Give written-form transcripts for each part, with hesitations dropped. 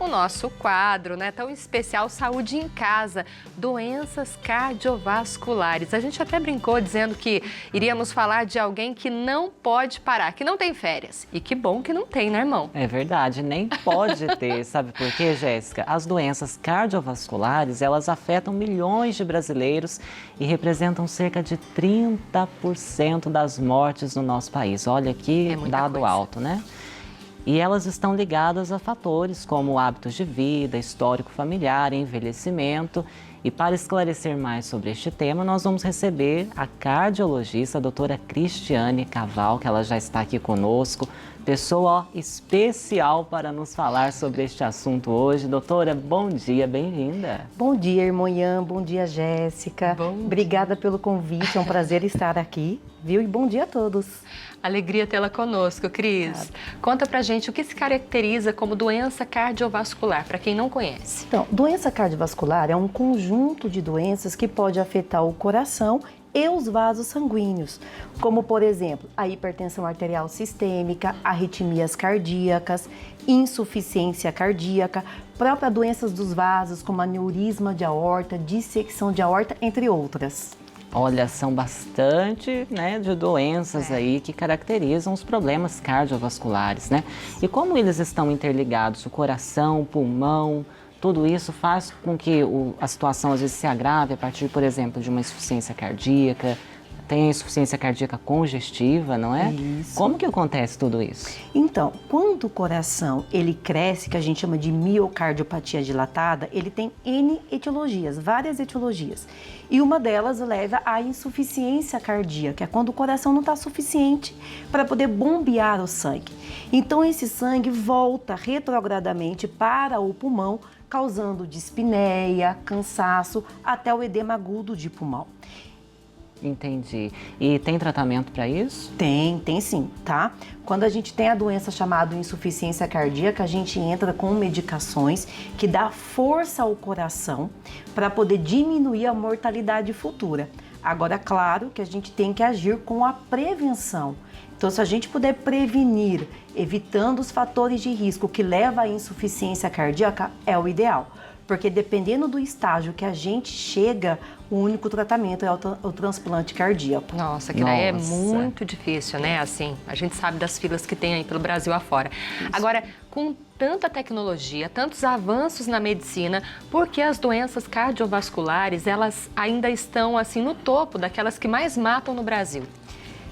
o nosso quadro, né, tão especial, Saúde em Casa, doenças cardiovasculares. A gente até brincou dizendo que iríamos falar de alguém que não pode parar, que não tem férias. E que bom que não tem, né, irmão? É verdade, nem pode ter. Sabe por quê, Jéssica? As doenças cardiovasculares, elas afetam milhões de brasileiros e representam cerca de 30% das mortes no nosso país. Olha que dado alto, né? E elas estão ligadas a fatores como hábitos de vida, histórico familiar, envelhecimento. E para esclarecer mais sobre este tema, nós vamos receber a cardiologista, a doutora Cristiane Caval, que ela já está aqui conosco. Pessoa especial para nos falar sobre este assunto hoje. Doutora, bom dia, bem-vinda. Bom dia, irmã Ian, bom dia, Jéssica. Obrigada pelo convite, é um prazer estar aqui, viu? E bom dia a todos. Alegria tê-la conosco, Cris. Conta pra gente o que se caracteriza como doença cardiovascular, para quem não conhece. Então, doença cardiovascular é um conjunto de doenças que pode afetar o coração e os vasos sanguíneos, como, por exemplo, a hipertensão arterial sistêmica, arritmias cardíacas, insuficiência cardíaca, próprias doenças dos vasos, como aneurisma de aorta, dissecção de aorta, entre outras. Olha, são bastante, né, de doenças aí que caracterizam os problemas cardiovasculares, né? E como eles estão interligados, o coração, o pulmão, tudo isso faz com que a situação às vezes se agrave a partir, por exemplo, de uma insuficiência cardíaca. Tem a insuficiência cardíaca congestiva, não é? Isso. Como que acontece tudo isso? Então, quando o coração ele cresce, que a gente chama de miocardiopatia dilatada, ele tem N etiologias, várias etiologias. E uma delas leva à insuficiência cardíaca, que é quando o coração não está suficiente para poder bombear o sangue. Então, esse sangue volta retrogradamente para o pulmão, causando dispneia, cansaço, até o edema agudo de pulmão. Entendi. E tem tratamento para isso? Tem sim, tá? Quando a gente tem a doença chamada insuficiência cardíaca, a gente entra com medicações que dá força ao coração para poder diminuir a mortalidade futura. Agora, claro que a gente tem que agir com a prevenção. Então, se a gente puder prevenir, evitando os fatores de risco que levam à insuficiência cardíaca, é o ideal. Porque dependendo do estágio que a gente chega, o único tratamento é o transplante cardíaco. Nossa, que daí é muito difícil, né? Assim, a gente sabe das filas que tem aí pelo Brasil afora. Isso. Agora, com tanta tecnologia, tantos avanços na medicina, por que as doenças cardiovasculares, elas ainda estão assim no topo daquelas que mais matam no Brasil?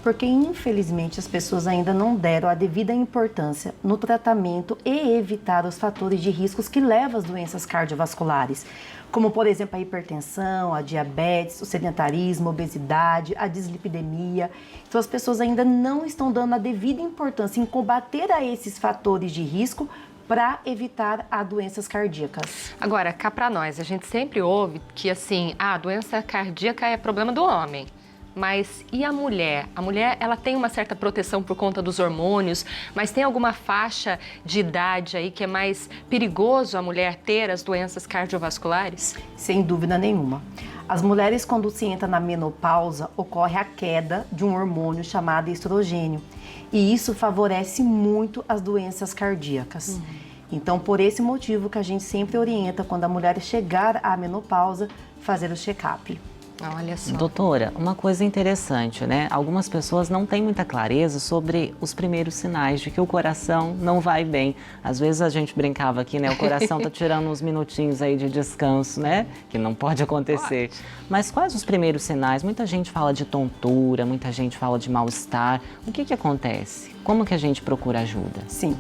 Porque, infelizmente, as pessoas ainda não deram a devida importância no tratamento e evitar os fatores de riscos que levam às doenças cardiovasculares, como, por exemplo, a hipertensão, a diabetes, o sedentarismo, a obesidade, a dislipidemia. Então, as pessoas ainda não estão dando a devida importância em combater a esses fatores de risco para evitar as doenças cardíacas. Agora, cá para nós, a gente sempre ouve que, assim, a doença cardíaca é problema do homem. Mas e a mulher? A mulher, ela tem uma certa proteção por conta dos hormônios, mas tem alguma faixa de idade aí que é mais perigoso a mulher ter as doenças cardiovasculares? Sem dúvida nenhuma. As mulheres, quando se entra na menopausa, ocorre a queda de um hormônio chamado estrogênio. E isso favorece muito as doenças cardíacas. Então, por esse motivo que a gente sempre orienta, quando a mulher chegar à menopausa, fazer o check-up. Olha só. Doutora, uma coisa interessante, né? Algumas pessoas não têm muita clareza sobre os primeiros sinais de que o coração não vai bem. Às vezes a gente brincava aqui, né? O coração tá tirando uns minutinhos aí de descanso, né? Que não pode acontecer. Mas quais os primeiros sinais? Muita gente fala de tontura, muita gente fala de mal-estar. O que acontece? Como que a gente procura ajuda? Sim.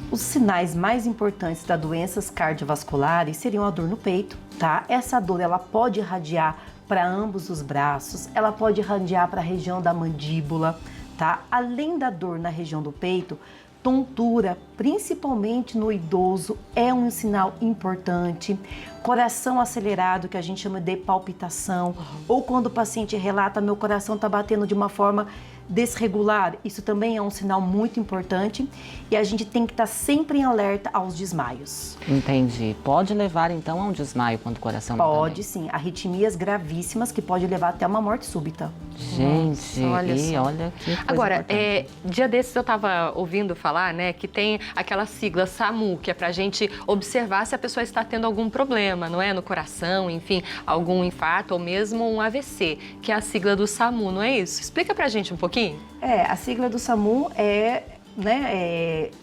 Os sinais mais importantes das doenças cardiovasculares seriam a dor no peito, tá? Essa dor, ela pode irradiar para ambos os braços, ela pode irradiar para a região da mandíbula, tá? Além da dor na região do peito, tontura, principalmente no idoso, é um sinal importante. Coração acelerado, que a gente chama de palpitação, ou quando o paciente relata, meu coração está batendo de uma forma desregular, isso também é um sinal muito importante e a gente tem que estar sempre em alerta aos desmaios. Entendi. Pode levar então a um desmaio quando o coração não tá bem? Pode sim, arritmias gravíssimas que pode levar até uma morte súbita. Gente, Nossa, olha e só. olha que coisa Agora, importante. dia desses eu estava ouvindo falar, né, que tem aquela sigla SAMU, que é para a gente observar se a pessoa está tendo algum problema, não é? No coração, enfim, algum infarto ou mesmo um AVC, que é a sigla do SAMU, não é isso? Explica pra gente um pouquinho. A sigla do SAMU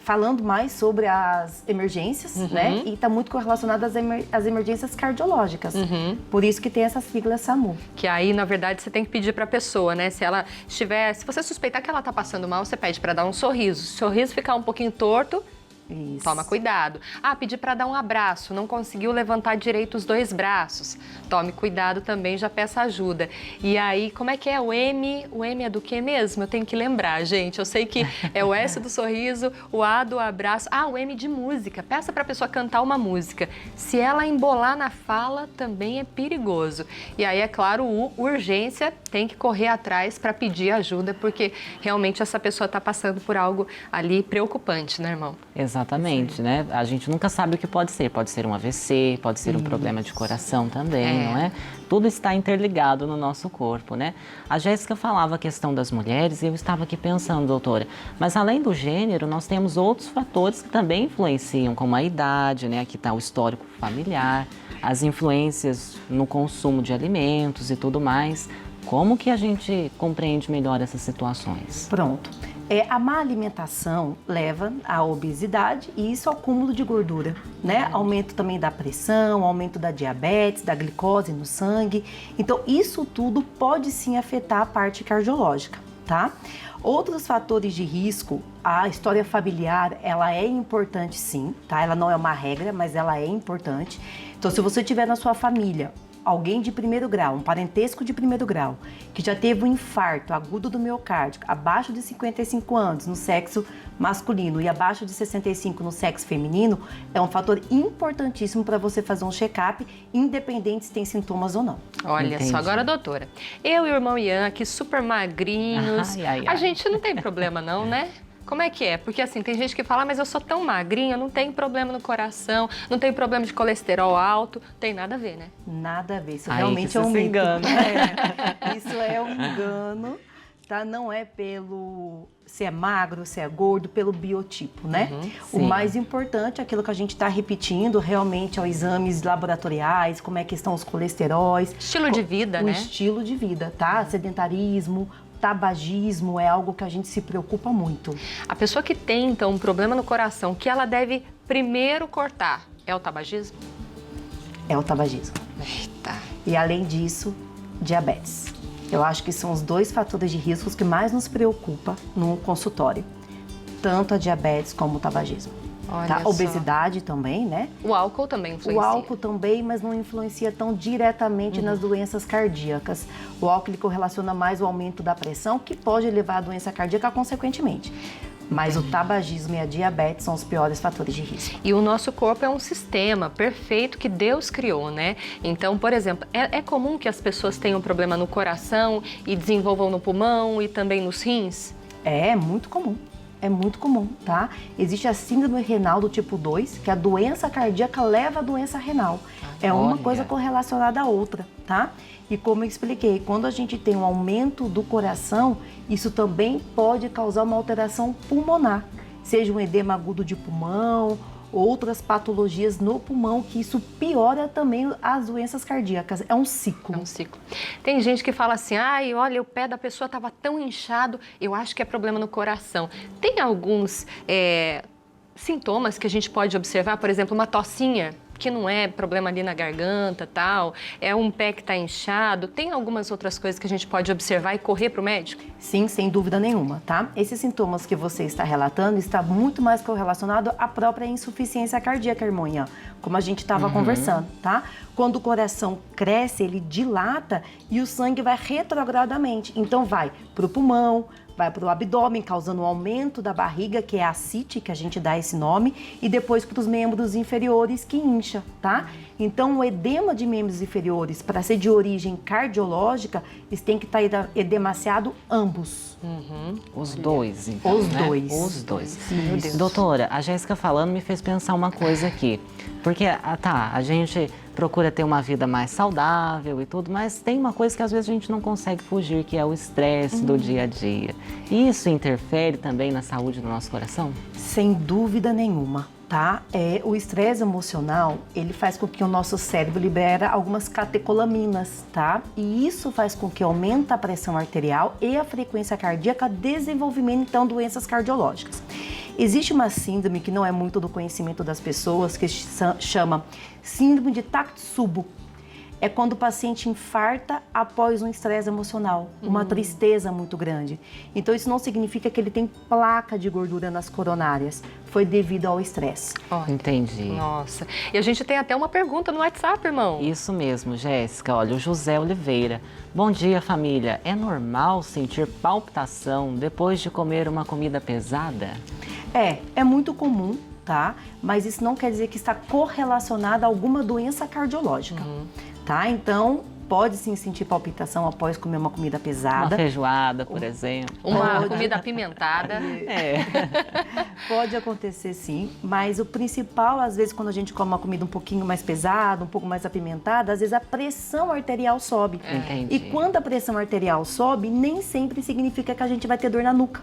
falando mais sobre as emergências, né? E está muito correlacionado às emergências cardiológicas. Por isso que tem essa sigla SAMU. Que aí, na verdade, você tem que pedir para a pessoa, né? Se você suspeitar que ela está passando mal, você pede para dar um sorriso. Se o sorriso ficar um pouquinho torto, Isso. toma cuidado. Pedir para dar um abraço, não conseguiu levantar direito os 2 braços. Tome cuidado também, já peça ajuda. E aí, como é que é o M? O M é do que mesmo? Eu tenho que lembrar, gente. Eu sei que é o S do sorriso, o A do abraço. O M de música. Peça para a pessoa cantar uma música. Se ela embolar na fala, também é perigoso. E aí, é claro, o urgência, tem que correr atrás para pedir ajuda, porque realmente essa pessoa está passando por algo ali preocupante, né, irmão? Exatamente, né? A gente nunca sabe o que pode ser. Pode ser um AVC, pode ser um problema de coração também, não é? Tudo está interligado no nosso corpo, né? A Jéssica falava a questão das mulheres e eu estava aqui pensando, doutora, mas além do gênero, nós temos outros fatores que também influenciam, como a idade, né? Aqui está o histórico familiar, as influências no consumo de alimentos e tudo mais. Como que a gente compreende melhor essas situações? Pronto. A má alimentação leva à obesidade e isso ao acúmulo de gordura, né? Aumento também da pressão, aumento da diabetes, da glicose no sangue. Então, isso tudo pode sim afetar a parte cardiológica, tá? Outros fatores de risco, a história familiar, ela é importante sim, tá? Ela não é uma regra, mas ela é importante. Então, se você tiver na sua família alguém de primeiro grau, um parentesco de primeiro grau, que já teve um infarto agudo do miocárdio abaixo de 55 anos no sexo masculino e abaixo de 65 no sexo feminino, é um fator importantíssimo para você fazer um check-up, independente se tem sintomas ou não. Olha Entendi. só, agora, doutora, eu e o irmão Ian aqui super magrinhos, a gente não tem problema não, né? Como é que é? Porque assim, tem gente que fala, mas eu sou tão magrinha, não tenho problema no coração, não tenho problema de colesterol alto, tem nada a ver, né? Nada a ver, isso Aí realmente que é um você se mito. engana. Isso é um engano, tá? Não é pelo se é magro, se é gordo, pelo biotipo, né? O sim. mais importante, aquilo que a gente está repetindo, realmente, é os exames laboratoriais, como é que estão os colesteróis. Estilo de vida, o né? estilo de vida, tá? Sedentarismo, tabagismo é algo que a gente se preocupa muito. A pessoa que tem, então, um problema no coração, que ela deve primeiro cortar, é o tabagismo? É o tabagismo. Eita. E além disso, diabetes. Eu acho que são os 2 fatores de riscos que mais nos preocupa no consultório. Tanto a diabetes como o tabagismo. Olha Tá? só. Obesidade também, né? O álcool também influencia. O álcool também, mas não influencia tão diretamente nas doenças cardíacas. O álcool ele correlaciona mais o aumento da pressão, que pode levar à doença cardíaca consequentemente. Mas o tabagismo e a diabetes são os piores fatores de risco. E o nosso corpo é um sistema perfeito que Deus criou, né? Então, por exemplo, é comum que as pessoas tenham problema no coração e desenvolvam no pulmão e também nos rins? É muito comum. É muito comum, tá? Existe a síndrome renal do tipo 2, que a doença cardíaca leva à doença renal. É uma Olha. coisa correlacionada à outra, tá? E como eu expliquei, quando a gente tem um aumento do coração, isso também pode causar uma alteração pulmonar, seja um edema agudo de pulmão, outras patologias no pulmão, que isso piora também as doenças cardíacas. É um ciclo. É um ciclo. Tem gente que fala assim, ai, olha, o pé da pessoa estava tão inchado, eu acho que é problema no coração. Tem alguns sintomas que a gente pode observar, por exemplo, uma tossinha, que não é problema ali na garganta, tal, é um pé que está inchado. Tem algumas outras coisas que a gente pode observar e correr para o médico? Sim, sem dúvida nenhuma, tá? Esses sintomas que você está relatando está muito mais correlacionado à própria insuficiência cardíaca, irmã, como a gente estava conversando, tá? Quando o coração cresce, ele dilata e o sangue vai retrogradamente. Então vai para o pulmão, vai para o abdômen, causando um aumento da barriga, que é a ascite, que a gente dá esse nome, e depois para os membros inferiores, que incha, tá? Então, o edema de membros inferiores, para ser de origem cardiológica, eles têm que estar edemaciado ambos. Os dois, então, Os né? dois. Os dois. Meu Deus. Doutora, a Jéssica falando me fez pensar uma coisa aqui. Porque, a gente procura ter uma vida mais saudável e tudo, mas tem uma coisa que às vezes a gente não consegue fugir, que é o estresse do dia a dia. Isso interfere também na saúde do nosso coração? Sem dúvida nenhuma, tá? O estresse emocional, ele faz com que o nosso cérebro libera algumas catecolaminas, tá? E isso faz com que aumenta a pressão arterial e a frequência cardíaca, desenvolvimento, então, doenças cardiológicas. Existe uma síndrome que não é muito do conhecimento das pessoas, que chama síndrome de Takotsubo. É quando o paciente infarta após um estresse emocional, uma tristeza muito grande. Então, isso não significa que ele tem placa de gordura nas coronárias. Foi devido ao estresse. Entendi. Nossa. E a gente tem até uma pergunta no WhatsApp, irmão. Isso mesmo, Jéssica. Olha, o José Oliveira. Bom dia, família. É normal sentir palpitação depois de comer uma comida pesada? É muito comum, tá? Mas isso não quer dizer que está correlacionado a alguma doença cardiológica, tá? Então, pode sim sentir palpitação após comer uma comida Uma pesada. feijoada, por exemplo. Uma comida apimentada. Pode acontecer sim, mas o principal, às vezes, quando a gente come uma comida um pouquinho mais pesada, um pouco mais apimentada, às vezes a pressão arterial sobe. Entendi. E quando a pressão arterial sobe, nem sempre significa que a gente vai ter dor na nuca.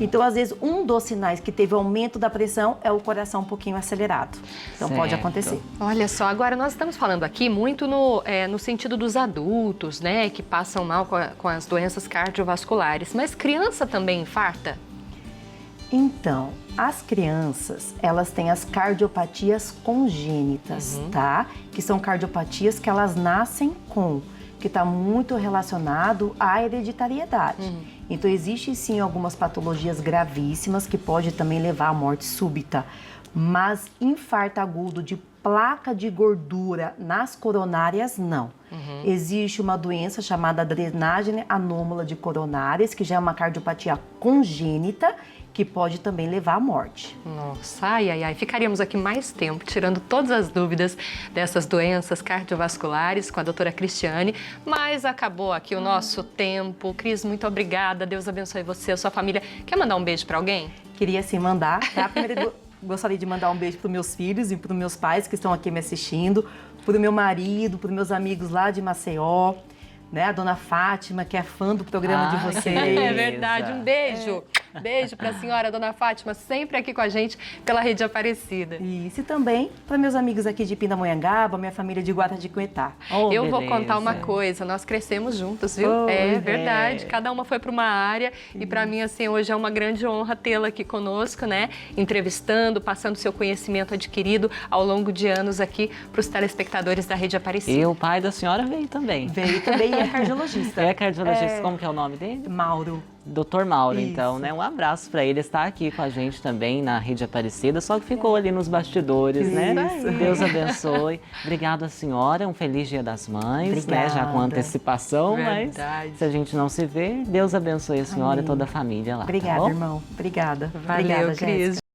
Então, às vezes, um dos sinais que teve aumento da pressão é o coração um pouquinho acelerado. Então, pode Certo. acontecer. Olha só, agora nós estamos falando aqui muito no sentido dos adultos, né, que passam mal com as doenças cardiovasculares, mas criança também infarta? Então, as crianças, elas têm as cardiopatias congênitas, tá? Que são cardiopatias que elas nascem com, que está muito relacionado à hereditariedade. Então, existe sim algumas patologias gravíssimas que pode também levar à morte súbita, mas infarto agudo de placa de gordura nas coronárias, não. Existe uma doença chamada drenagem anômala de coronárias, que já é uma cardiopatia congênita, que pode também levar à morte. Nossa, ai. Ficaríamos aqui mais tempo tirando todas as dúvidas dessas doenças cardiovasculares com a doutora Cristiane, mas acabou aqui o nosso tempo. Cris, muito obrigada. Deus abençoe você, a sua família. Quer mandar um beijo para alguém? Queria sim mandar, tá? Primeiro, gostaria de mandar um beijo para os meus filhos e para os meus pais que estão aqui me assistindo, para o meu marido, para os meus amigos lá de Maceió, né? A dona Fátima, que é fã do programa de vocês. É verdade, um beijo. Beijo para a senhora, dona Fátima, sempre aqui com a gente pela Rede Aparecida. Isso, e também para meus amigos aqui de Pindamonhangaba, minha família de Guaratinguetá. Oh, Eu vou beleza. contar uma coisa, nós crescemos juntos, viu? Oh, É verdade, cada uma foi para uma área e para mim, assim, hoje é uma grande honra tê-la aqui conosco, né? Entrevistando, passando seu conhecimento adquirido ao longo de anos aqui para os telespectadores da Rede Aparecida. E o pai da senhora veio também. Veio também e é cardiologista. É cardiologista, como que é o nome dele? Mauro. Dr. Mauro, Isso. então, né? Um abraço para ele, está aqui com a gente também na Rede Aparecida, só que ficou ali nos bastidores, né? Isso. Deus abençoe. Obrigada, senhora. Um feliz Dia das Mães, né? Já com Obrigada. antecipação, Verdade. mas se a gente não se vê, Deus abençoe a senhora e toda a família lá. Obrigada, tá bom? irmão. Obrigada. Valeu, Obrigada, Cris. Jéssica.